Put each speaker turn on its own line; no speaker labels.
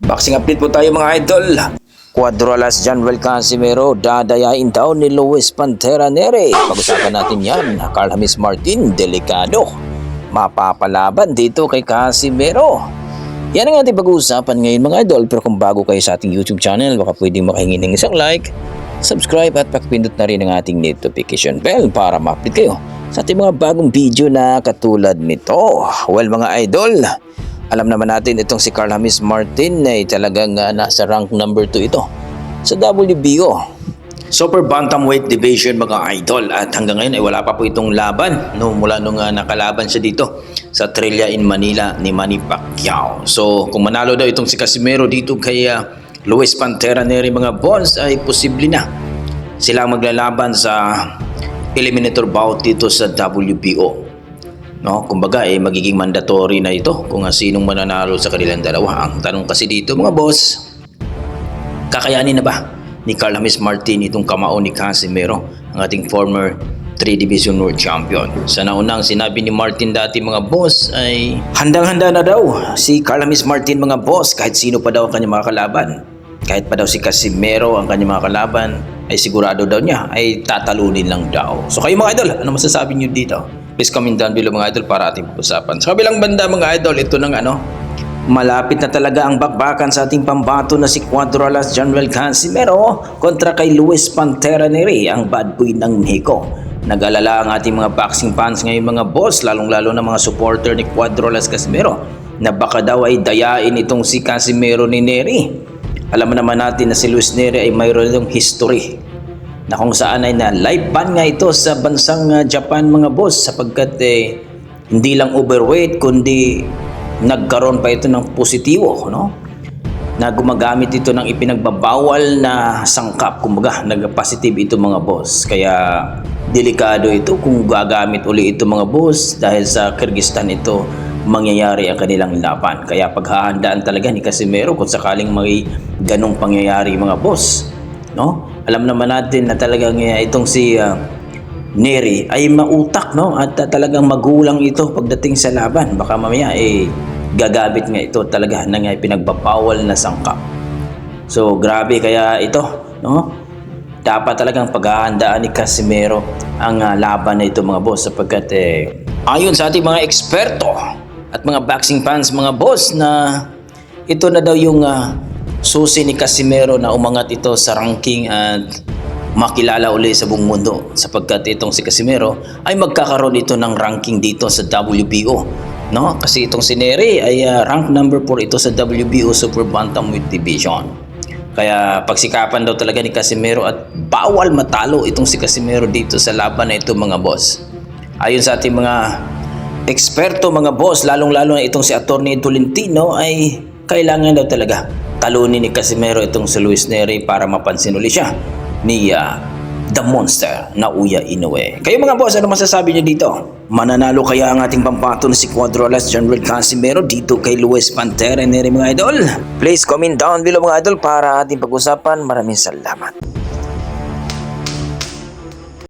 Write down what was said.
Boxing update po tayo mga idol. Cuadralas Januel Casimero dadayain daw ni Luis Pantera Nery. Pag-usapan natin yan. Carl James Martin, delikado. Mapapalaban dito kay Casimero. Yan ang ating pag-uusapan ngayon mga idol. Pero kung bago kayo sa ating YouTube channel, baka pwedeng makahingi ng isang like, subscribe at pakipindot na rin ang ating notification bell para ma-update kayo sa ating mga bagong video na katulad nito. Well mga idol, alam naman natin itong si Carl James Martin ay talagang nasa rank number 2 ito sa WBO Super Bantamweight Division mga idol, at hanggang ngayon ay wala pa po itong laban mula nung nakalaban siya dito sa Trillia in Manila ni Manny Pacquiao. So kung manalo daw itong si Casimero dito kay Luis Pantera Nery mga boss, ay posible na silang maglalaban sa eliminator bout dito sa WBO. No, kumbaga magiging mandatory na ito kung sinong mananalo sa kanilang dalawa. Ang tanong kasi dito mga boss, kakayanin na ba ni Carl James Martin itong kamao ni Casimero, ang ating former 3 Division World Champion? Sa naunang sinabi ni Martin dati mga boss ay handang-handa na daw si Carl James Martin mga boss, kahit sino pa daw ang kanyang mga kalaban. Kahit pa daw si Casimero ang kanyang mga kalaban, ay sigurado daw niya ay tatalunin lang daw. So kayo mga idol, ano masasabi niyo dito? Please comment down below mga idol para ating pag-usapan. Sa kabilang banda mga idol, ito ng malapit na talaga ang bakbakan sa ating pambato na si Cuadralas Januel Casimero kontra kay Luis Pantera Nery, ang bad boy ng Mexico. Nag-alala ang ating mga boxing fans ngayon mga boss, lalong-lalo na mga supporter ni Cuadralas Casimero, na baka daw ay dayain itong si Casimero ni Nery. Alam naman natin na si Luis Nery ay mayroon ng history na kung saan ay na live ban nga ito sa bansang Japan mga boss, sapagkat hindi lang overweight kundi nagkaroon pa ito ng positibo, no? Na gumagamit ito ng ipinagbabawal na sangkap, kumbaga nag-positive ito mga boss. Kaya delikado ito kung gagamit uli ito mga boss, dahil sa Kyrgyzstan ito mangyayari ang kanilang laban. Kaya paghahandaan talaga ni Casimero kung sakaling may ganong pangyayari mga boss, no? Alam naman natin na talagang itong si Nery ay mautak, no? At talagang magulang ito pagdating sa laban. Baka mamaya gagamit nga ito talaga ng pinagbabawal na sangkap. So grabe kaya ito, no? Dapat talagang paghahandaan ni Casimero ang laban na ito mga boss, sapagkat ayon sa ating mga eksperto at mga boxing fans mga boss, na ito na daw yung susi ni Casimero na umangat ito sa ranking at makilala uli sa buong mundo, sapagkat itong si Casimero ay magkakaroon ito ng ranking dito sa WBO, no? Kasi itong si Nery ay rank number 4 ito sa WBO Super Bantamweight Division. Kaya pagsikapan daw talaga ni Casimero at bawal matalo itong si Casimero dito sa laban na ito mga boss. Ayon sa ating mga eksperto mga boss, lalong-lalo na itong si Atty. Tolentino, ay kailangan daw talaga talunin ni Casimero itong si Luis Nery para mapansin ulit siya ni The Monster na Uya Inoue. Kayo mga boss, ano masasabi niyo dito? Mananalo kaya ang ating pambato na si Cuadralas Januel Casimero dito kay Luis Pantera Nery mga idol? Please comment down below mga idol para ating pag-usapan. Maraming salamat.